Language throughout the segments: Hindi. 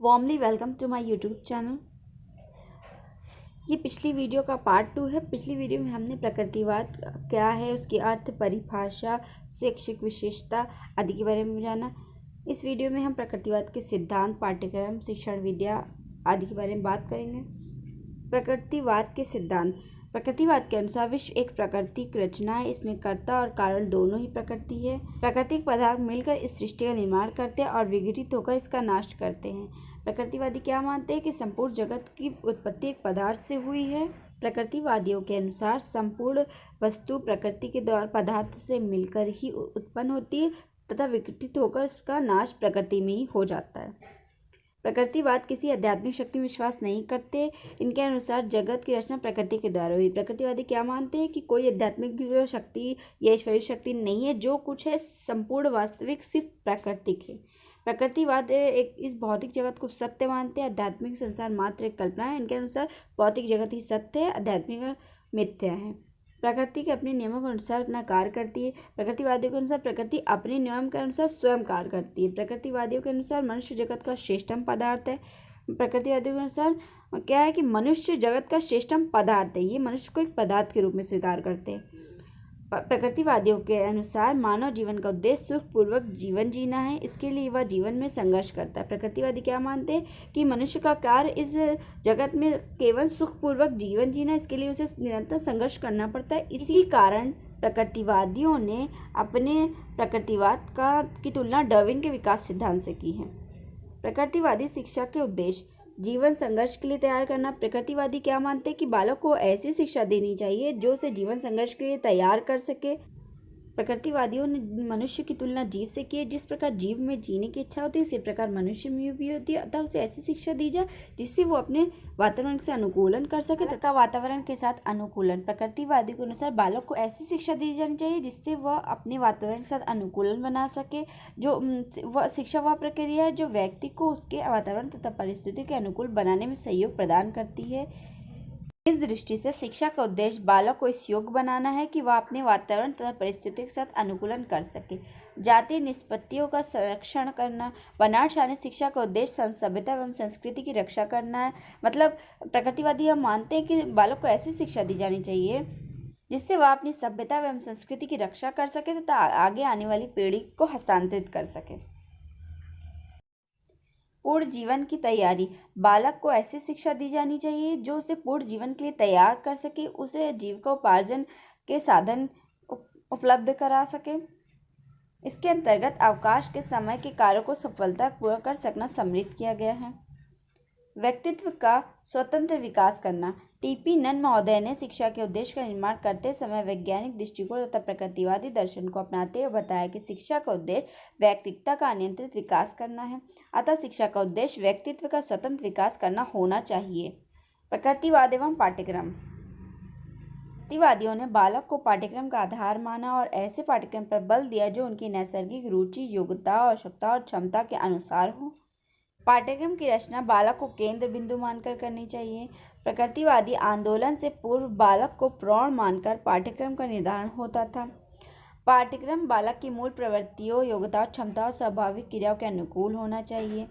Warmly welcome to my YouTube channel. ये पिछली वीडियो का पार्ट 2 है। पिछली वीडियो में हमने प्रकृतिवाद क्या है, उसकी अर्थ, परिभाषा, शैक्षिक विशेषता आदि के बारे में जाना। इस वीडियो में हम प्रकृतिवाद के सिद्धांत, पाठ्यक्रम, शिक्षण विद्या आदि के बारे में बात करेंगे। प्रकृतिवाद के सिद्धांत। प्रकृतिवाद के अनुसार विश्व एक प्राकृतिक रचना है। इसमें कर्ता और कारण दोनों ही प्रकृति है। प्राकृतिक पदार्थ मिलकर इस सृष्टि का निर्माण करते हैं और विघटित होकर इसका नाश करते हैं। प्रकृतिवादी क्या मानते हैं कि संपूर्ण जगत की उत्पत्ति एक पदार्थ से हुई है। प्रकृतिवादियों के अनुसार संपूर्ण वस्तु प्रकृति के द्वारा पदार्थ से मिलकर ही उत्पन्न होती है तथा विघटित होकर उसका नाश प्रकृति में ही हो जाता है। प्रकृतिवाद किसी आध्यात्मिक शक्ति में विश्वास नहीं करते। इनके अनुसार जगत की रचना प्रकृति के द्वारा हुई। प्रकृतिवादी क्या मानते हैं कि कोई आध्यात्मिक शक्ति या ईश्वरीय शक्ति नहीं है। जो कुछ है संपूर्ण वास्तविक सिर्फ प्राकृतिक है। प्रकृतिवाद इस भौतिक जगत को सत्य मानते हैं। आध्यात्मिक संसार मात्र एक कल्पना है। इनके अनुसार भौतिक जगत ही सत्य है, आध्यात्मिक मिथ्या है। प्रकृति के अपने नियमों के अनुसार अपना कार्य करती है। प्रकृतिवादियों के अनुसार प्रकृति अपने नियम के अनुसार स्वयं कार्य करती है। प्रकृतिवादियों के अनुसार मनुष्य जगत का श्रेष्ठतम पदार्थ है। प्रकृतिवादियों के अनुसार क्या है कि मनुष्य जगत का श्रेष्ठतम पदार्थ है। ये मनुष्य को एक पदार्थ के रूप में स्वीकार करते हैं। प्रकृतिवादियों के अनुसार मानव जीवन का उद्देश्य सुखपूर्वक जीवन जीना है। इसके लिए वह जीवन में संघर्ष करता है। प्रकृतिवादी क्या मानते हैं कि मनुष्य का कार्य इस जगत में केवल सुखपूर्वक जीवन जीना, इसके लिए उसे निरंतर संघर्ष करना पड़ता है। इसी कारण प्रकृतिवादियों ने अपने प्रकृतिवाद की तुलना डार्विन के विकास सिद्धांत से की है। प्रकृतिवादी शिक्षा के उद्देश्य। जीवन संघर्ष के लिए तैयार करना। प्रकृतिवादी क्या मानते हैं कि बालक को ऐसी शिक्षा देनी चाहिए जो उसे जीवन संघर्ष के लिए तैयार कर सके। प्रकृतिवादियों ने मनुष्य की तुलना जीव से की है। जिस प्रकार जीव में जीने की इच्छा होती है उसी प्रकार मनुष्य में भी होती है। अतः उसे ऐसी शिक्षा दी जाए जिससे वो अपने वातावरण से अनुकूलन कर सके तथा वातावरण के साथ अनुकूलन। प्रकृतिवादी के अनुसार बालक को ऐसी शिक्षा दी जानी चाहिए जिससे वह अपने वातावरण के साथ अनुकूलन बना सके। जो वह शिक्षा वह प्रक्रिया है जो व्यक्ति को उसके वातावरण तथा परिस्थिति के अनुकूल बनाने में सहयोग प्रदान करती है। इस दृष्टि से शिक्षा का उद्देश्य बालक को इस योग्य बनाना है कि वह अपने वातावरण तथा परिस्थितियों के साथ अनुकूलन कर सके। जातीय निष्पत्तियों का संरक्षण करना। बर्नार्ड शॉ ने शिक्षा का उद्देश्य सभ्यता एवं संस्कृति की रक्षा करना है। मतलब प्रकृतिवादी यह मानते हैं कि बालक को ऐसी शिक्षा दी जानी चाहिए जिससे वह अपनी सभ्यता एवं संस्कृति की रक्षा कर सके तथा आगे आने वाली पीढ़ी को हस्तांतरित कर सके। पूर्ण जीवन की तैयारी। बालक को ऐसी शिक्षा दी जानी चाहिए जो उसे पूर्ण जीवन के लिए तैयार कर सके, उसे जीविकोपार्जन के साधन उपलब्ध करा सके। इसके अंतर्गत अवकाश के समय के कार्यों को सफलतापूर्वक कर सकना सम्मिलित किया गया है। व्यक्तित्व का स्वतंत्र विकास करना। टीपी नन महोदय ने शिक्षा के उद्देश्य का निर्माण करते समय वैज्ञानिक दृष्टिकोण तथा प्रकृतिवादी दर्शन को अपनाते हुए बताया कि शिक्षा का उद्देश्य व्यक्तित्व का नियंत्रित विकास करना है। अतः शिक्षा का उद्देश्य व्यक्तित्व का स्वतंत्र विकास करना होना चाहिए। प्रकृतिवाद एवं पाठ्यक्रम। प्रकृतिवादियों ने बालक को पाठ्यक्रम का आधार माना और ऐसे पाठ्यक्रम पर बल दिया जो उनकी नैसर्गिक रुचि, योग्यता, आवश्यकता और क्षमता के अनुसार हो। पाठ्यक्रम की रचना बालक को केंद्र बिंदु मानकर करनी चाहिए। प्रकृतिवादी आंदोलन से पूर्व बालक को प्रौढ़ मानकर पाठ्यक्रम का निर्धारण होता था। पाठ्यक्रम बालक की मूल प्रवृत्तियों, योग्यताओं, क्षमताओं, स्वाभाविक क्रियाओं के अनुकूल होना चाहिए।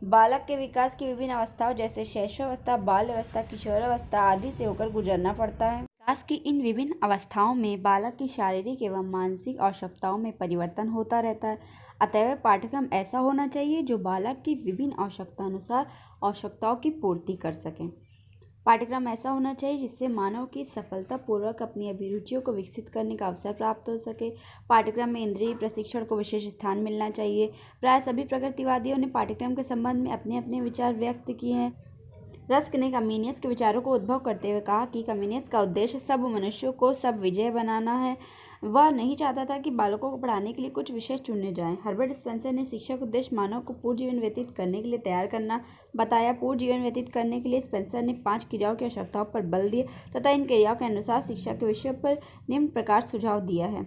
बालक के विकास की विभिन्न अवस्थाओं जैसे शैशवावस्था, बाल्यावस्था, किशोरावस्था आदि से होकर गुजरना पड़ता है। विकास की इन विभिन्न अवस्थाओं में बालक की शारीरिक एवं मानसिक आवश्यकताओं में परिवर्तन होता रहता है। अतएव पाठ्यक्रम ऐसा होना चाहिए जो बालक की विभिन्न आवश्यकतानुसार आवश्यकताओं की पूर्ति कर सके। पाठ्यक्रम ऐसा होना चाहिए जिससे मानव की सफलतापूर्वक अपनी अभिरुचियों को विकसित करने का अवसर प्राप्त हो सके। पाठ्यक्रम में इंद्रिय प्रशिक्षण को विशेष स्थान मिलना चाहिए। प्राय सभी प्रकृतिवादियों ने पाठ्यक्रम के संबंध में अपने अपने विचार व्यक्त किए हैं। रस्क ने कम्युनियस के विचारों को उद्भव करते हुए कहा कि कम्युनियस का उद्देश्य सब मनुष्यों को सब विजय बनाना है। वह नहीं चाहता था कि बालकों को पढ़ाने के लिए कुछ विषय चुने जाएं। हर्बर्ट स्पेंसर ने शिक्षा का उद्देश्य मानव को पूर्ण जीवन व्यतीत करने के लिए तैयार करना बताया। पूर्ण जीवन व्यतीत करने के लिए स्पेंसर ने 5 क्रियाओं की आवश्यकताओं पर बल दिया तथा इन क्रियाओं के अनुसार शिक्षा के विषयों पर निम्न प्रकार सुझाव दिया है।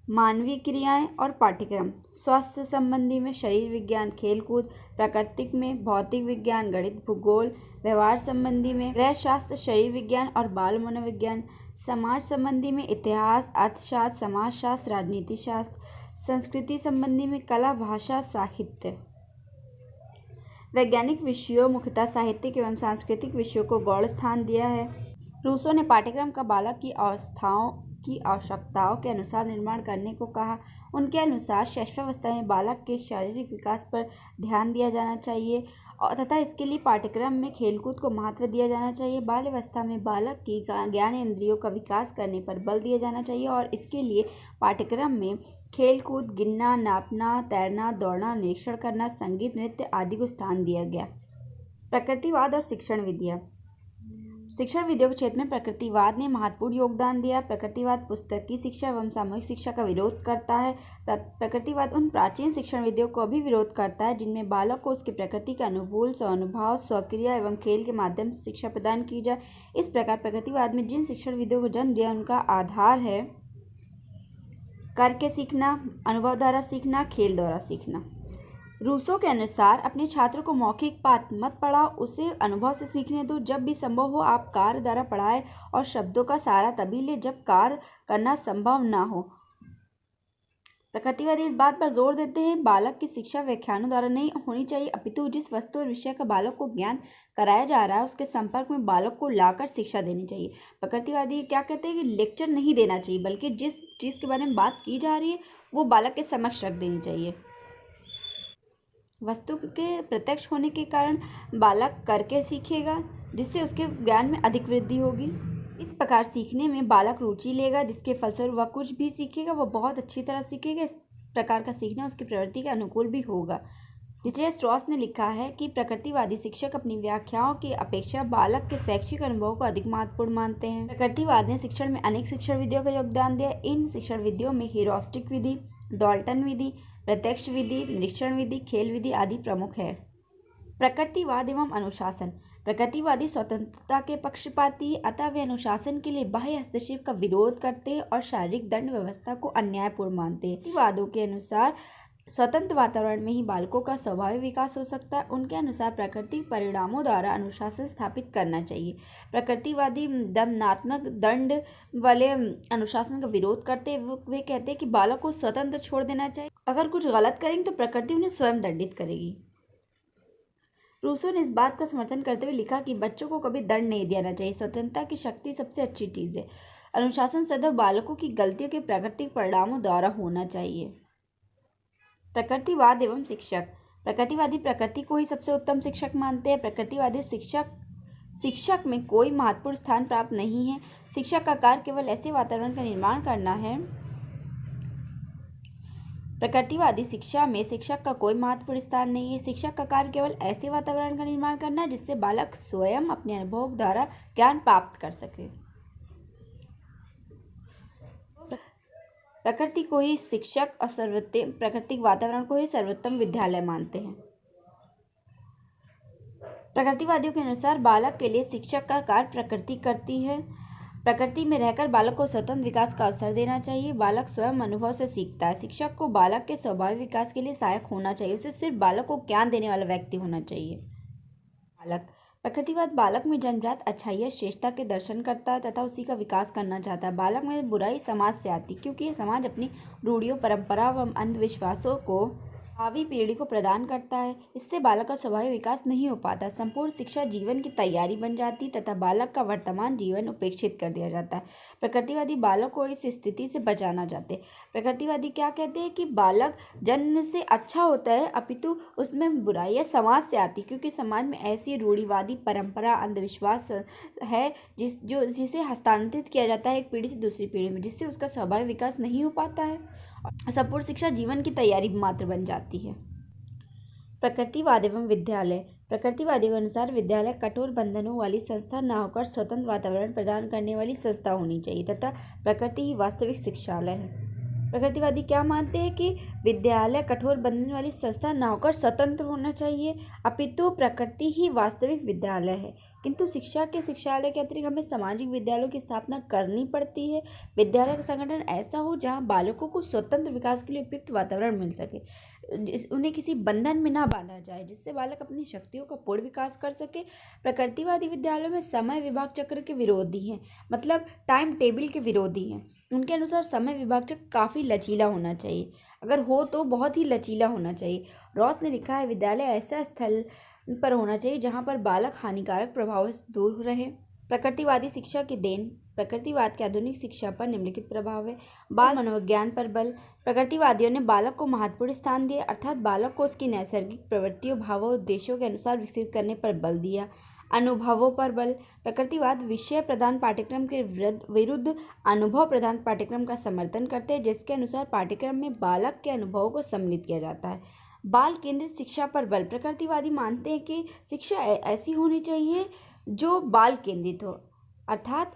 मानवीय क्रियाएं और पाठ्यक्रम। स्वास्थ्य संबंधी में शरीर विज्ञान, खेलकूद। प्राकृतिक में भौतिक विज्ञान, गणित, भूगोल। व्यवहार संबंधी में गृहशास्त्र, शरीर विज्ञान और बाल मनोविज्ञान। समाज संबंधी में इतिहास, अर्थशास्त्र, समाजशास्त्र, राजनीति शास्त्र। संस्कृति संबंधी में कला, भाषा, साहित्य। वैज्ञानिक विषयों मुख्यतः साहित्यिक एवं सांस्कृतिक विषयों को गौण स्थान दिया है। रूसो ने पाठ्यक्रम का बालक की आवश्यकताओं के अनुसार निर्माण करने को कहा। उनके अनुसार शैशवावस्था में बालक के शारीरिक विकास पर ध्यान दिया जाना चाहिए और तथा इसके लिए पाठ्यक्रम में खेलकूद को महत्व दिया जाना चाहिए। बाल्यावस्था में बालक की ज्ञानेंद्रियों का विकास करने पर बल दिया जाना चाहिए और इसके लिए पाठ्यक्रम में खेलकूद, गिनना, नापना, तैरना, दौड़ना, निरीक्षण करना, संगीत, नृत्य आदि को स्थान दिया गया। प्रकृतिवाद और शिक्षण विधियाँ। शिक्षण विधियों के क्षेत्र में प्रकृतिवाद ने महत्वपूर्ण योगदान दिया। प्रकृतिवाद पुस्तकीय शिक्षा एवं सामूहिक शिक्षा का विरोध करता है। प्रकृतिवाद उन प्राचीन शिक्षण विधियों को भी विरोध करता है जिनमें बालक को उसकी प्रकृति के अनुकूल स्वानुभाव, स्वक्रिया एवं खेल के माध्यम से शिक्षा प्रदान की जाए। इस प्रकार प्रकृतिवाद में जिन शिक्षण विधियों को जन्म दिया उनका आधार है करके सीखना, अनुभव द्वारा सीखना, खेल द्वारा सीखना। रूसो के अनुसार अपने छात्रों को मौखिक पाठ मत पढ़ाओ, उसे अनुभव से सीखने दो। जब भी संभव हो आप कार्य द्वारा पढ़ाएं और शब्दों का सहारा तभी ले जब कार्य करना संभव ना हो। प्रकृतिवादी इस बात पर जोर देते हैं बालक की शिक्षा व्याख्यानों द्वारा नहीं होनी चाहिए, अपितु जिस वस्तु और विषय का बालक को ज्ञान कराया जा रहा है उसके संपर्क में बालक को लाकर शिक्षा देनी चाहिए। प्रकृतिवादी क्या कहते हैं कि लेक्चर नहीं देना चाहिए, बल्कि जिस चीज़ के बारे में बात की जा रही है वो बालक के समक्ष रख देनी चाहिए। वस्तु के प्रत्यक्ष होने के कारण बालक करके सीखेगा, जिससे उसके ज्ञान में अधिक वृद्धि होगी। इस प्रकार सीखने में बालक रुचि लेगा, जिसके फलस्वरूप वह कुछ भी सीखेगा वह बहुत अच्छी तरह सीखेगा। इस प्रकार का सीखना उसकी प्रवृत्ति के अनुकूल भी होगा। जिसे स्ट्रॉस ने लिखा है कि प्रकृतिवादी शिक्षक अपनी व्याख्याओं की अपेक्षा बालक के शैक्षिक अनुभव को अधिक महत्वपूर्ण मानते हैं। प्रकृतिवाद ने शिक्षण में अनेक शिक्षण विधियों का योगदान दिया। इन शिक्षण विधियों में हीरोस्टिक विधि, डाल्टन विधि, प्रत्यक्ष विधि, निरीक्षण विधि, खेल विधि आदि प्रमुख है। प्रकृतिवाद एवं अनुशासन। प्रकृतिवादी स्वतंत्रता के पक्षपाती, अतः वे अनुशासन के लिए बाह्य हस्तक्षेप का विरोध करते हैं और शारीरिक दंड व्यवस्था को अन्यायपूर्ण मानते हैं। प्रकृतिवादियों के अनुसार स्वतंत्र वातावरण में ही बालकों का स्वाभाविक विकास हो सकता है। उनके अनुसार प्राकृतिक परिणामों द्वारा अनुशासन स्थापित करना चाहिए। प्रकृतिवादी दंडात्मक दंड वाले अनुशासन का विरोध करते हैं। वे कहते हैं कि बालक को स्वतंत्र छोड़ देना चाहिए, अगर कुछ गलत करेंगे तो प्रकृति उन्हें स्वयं दंडित करेगी। रूसो ने इस बात का समर्थन करते हुए लिखा कि बच्चों को कभी दंड नहीं देना चाहिए, स्वतंत्रता की शक्ति सबसे अच्छी चीज़ है। अनुशासन सदैव बालकों की गलतियों के प्राकृतिक परिणामों द्वारा होना चाहिए। प्रकृतिवाद एवं शिक्षक। प्रकृतिवादी प्रकृति को ही सबसे उत्तम शिक्षक मानते हैं। प्रकृतिवादी शिक्षक में कोई महत्वपूर्ण स्थान प्राप्त नहीं है। शिक्षक का कार्य केवल ऐसे वातावरण का निर्माण करना है। प्रकृतिवादी शिक्षा में शिक्षक का कोई महत्वपूर्ण स्थान नहीं है। शिक्षक का कार्य केवल ऐसे वातावरण का निर्माण करना है जिससे बालक स्वयं अपने अनुभव द्वारा ज्ञान प्राप्त कर सके। प्रकृति को ही शिक्षक और सर्वोत्तम प्राकृतिक वातावरण को ही सर्वोत्तम विद्यालय मानते हैं। प्रकृतिवादियों के अनुसार बालक के लिए शिक्षक का कार्य प्रकृति करती है। प्रकृति में रहकर बालक को स्वतंत्र विकास का अवसर देना चाहिए। बालक स्वयं अनुभव से सीखता है। शिक्षक को बालक के स्वाभाविक विकास के लिए सहायक होना चाहिए। उसे सिर्फ बालक को ज्ञान देने वाला व्यक्ति होना चाहिए। बालक। प्रकृतिवाद बालक में जन्मजात अच्छाई श्रेष्ठता के दर्शन करता है तथा उसी का विकास करना चाहता है। बालक में बुराई समाज से आती, क्योंकि यह समाज अपनी रूढ़ियों, परंपरा एवं अंधविश्वासों को भावी पीढ़ी को प्रदान करता है। इससे बालक का स्वाभाविक विकास नहीं हो पाता। संपूर्ण शिक्षा जीवन की तैयारी बन जाती तथा बालक का वर्तमान जीवन उपेक्षित कर दिया जाता है। प्रकृतिवादी बालक को इस स्थिति से बचाना चाहते हैं। प्रकृतिवादी क्या कहते हैं कि बालक जन्म से अच्छा होता है, अपितु उसमें बुराइयां समाज से आती, क्योंकि समाज में ऐसी रूढ़िवादी परंपरा, अंधविश्वास है जिसे हस्तांतरित किया जाता है एक पीढ़ी से दूसरी पीढ़ी में, जिससे उसका स्वाभाविक विकास नहीं हो पाता है। संपूर्ण शिक्षा जीवन की तैयारी मात्र बन जाती है। प्रकृतिवाद एवं विद्यालय। प्रकृतिवादियों के अनुसार विद्यालय कठोर बंधनों वाली संस्था न होकर स्वतंत्र वातावरण प्रदान करने वाली संस्था होनी चाहिए तथा प्रकृति ही वास्तविक शिक्षालय है। प्रकृतिवादी क्या मानते हैं कि विद्यालय कठोर बंधन वाली संस्था न होकर स्वतंत्र होना चाहिए, अपितु प्रकृति ही वास्तविक विद्यालय है। किंतु शिक्षा के शिक्षालय के अतिरिक्त हमें सामाजिक विद्यालयों की स्थापना करनी पड़ती है। विद्यालय का संगठन ऐसा हो जहां बालकों को स्वतंत्र विकास के लिए उपयुक्त वातावरण मिल सके, उन्हें किसी बंधन में ना बांधा जाए, जिससे बालक अपनी शक्तियों का पूर्ण विकास कर सके। प्रकृतिवादी विद्यालयों में समय विभाग चक्र के विरोधी हैं, मतलब टाइम टेबल के विरोधी हैं। उनके अनुसार समय विभाग चक्र काफ़ी लचीला होना चाहिए, अगर हो तो बहुत ही लचीला होना चाहिए। रॉस ने लिखा है, विद्यालय ऐसा स्थल पर होना चाहिए जहाँ पर बालक हानिकारक प्रभावों से दूर रहे। प्रकृतिवादी शिक्षा की देन। प्रकृतिवाद के आधुनिक शिक्षा पर निम्नलिखित प्रभाव है। बाल मनोविज्ञान पर बल। प्रकृतिवादियों ने बालक को महत्वपूर्ण स्थान दिया, अर्थात बालक को उसकी नैसर्गिक प्रवृत्तियों, भावों, उद्देश्यों के अनुसार विकसित करने पर बल दिया। अनुभवों पर बल। प्रकृतिवाद विषय प्रधान पाठ्यक्रम के विरुद्ध अनुभव प्रधान पाठ्यक्रम का समर्थन करते हैं, जिसके अनुसार पाठ्यक्रम में बालक के अनुभवों को सम्मिलित किया जाता है। बाल केंद्रित शिक्षा पर बल। प्रकृतिवादी मानते हैं कि शिक्षा ऐसी होनी चाहिए जो बाल केंद्रित हो, अर्थात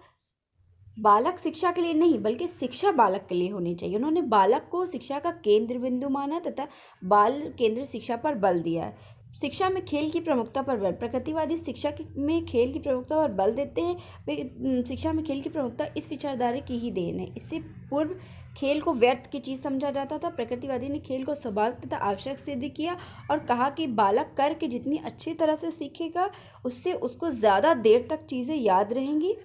बालक शिक्षा के लिए नहीं बल्कि शिक्षा बालक के लिए होनी चाहिए। उन्होंने बालक को शिक्षा का केंद्र बिंदु माना तथा बाल केंद्रित शिक्षा पर बल दिया है। शिक्षा में खेल की प्रमुखता पर बल। प्रकृतिवादी शिक्षा में खेल की प्रमुखता पर बल देते हैं। वे शिक्षा में खेल की प्रमुखता इस विचारधारा की ही देन है। इससे पूर्व खेल को व्यर्थ की चीज़ समझा जाता था। प्रकृतिवादी ने खेल को स्वाभाविक तथा आवश्यक सिद्ध किया और कहा कि बालक करके जितनी अच्छी तरह से सीखेगा उससे उसको ज़्यादा देर तक चीज़ें याद रहेंगी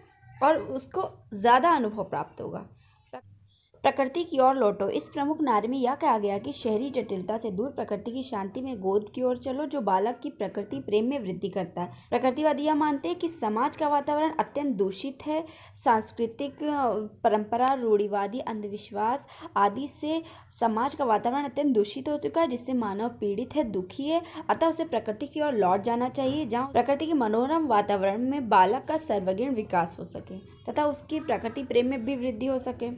और उसको ज़्यादा अनुभव प्राप्त होगा। प्रकृति की ओर लौटो। इस प्रमुख नारे में यह कहा गया कि शहरी जटिलता से दूर प्रकृति की शांति में गोद की ओर चलो, जो बालक की प्रकृति प्रेम में वृद्धि करता है। प्रकृतिवादी यह मानते हैं कि समाज का वातावरण अत्यंत दूषित है। सांस्कृतिक परंपरा, रूढ़िवादी अंधविश्वास आदि से समाज का वातावरण अत्यंत दूषित हो चुका है, जिससे मानव पीड़ित है, दुखी है। अतः उसे प्रकृति की ओर लौट जाना चाहिए, जहाँ प्रकृति के मनोरम वातावरण में बालक का सर्वांगीण विकास हो सके तथा उसकी प्रकृति प्रेम में भी वृद्धि हो सके।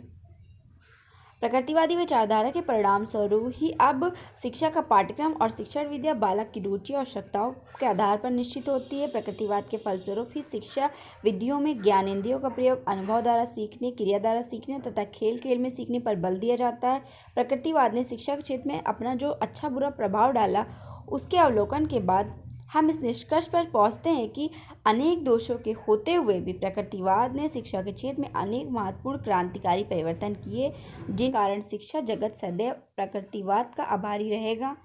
प्रकृतिवादी विचारधारा के परिणाम स्वरूप ही अब शिक्षा का पाठ्यक्रम और शिक्षण विद्या बालक की रुचि और आवश्यकताओं के आधार पर निश्चित होती है। प्रकृतिवाद के फलस्वरूप ही शिक्षा विधियों में ज्ञानेंद्रियों का प्रयोग, अनुभव द्वारा सीखने, क्रिया द्वारा सीखने तथा खेल खेल में सीखने पर बल दिया जाता है। प्रकृतिवाद ने शिक्षा के क्षेत्र में अपना जो अच्छा बुरा प्रभाव डाला, उसके अवलोकन के बाद हम इस निष्कर्ष पर पहुंचते हैं कि अनेक दोषों के होते हुए भी प्रकृतिवाद ने शिक्षा के क्षेत्र में अनेक महत्वपूर्ण क्रांतिकारी परिवर्तन किए, जिन कारण शिक्षा जगत सदैव प्रकृतिवाद का आभारी रहेगा।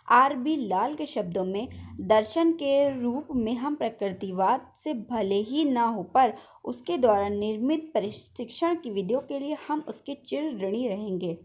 R.B. लाल के शब्दों में, दर्शन के रूप में हम प्रकृतिवाद से भले ही ना हो पर उसके द्वारा निर्मित प्रशिक्षण की विधियों के लिए हम उसके चिर ऋणी रहेंगे।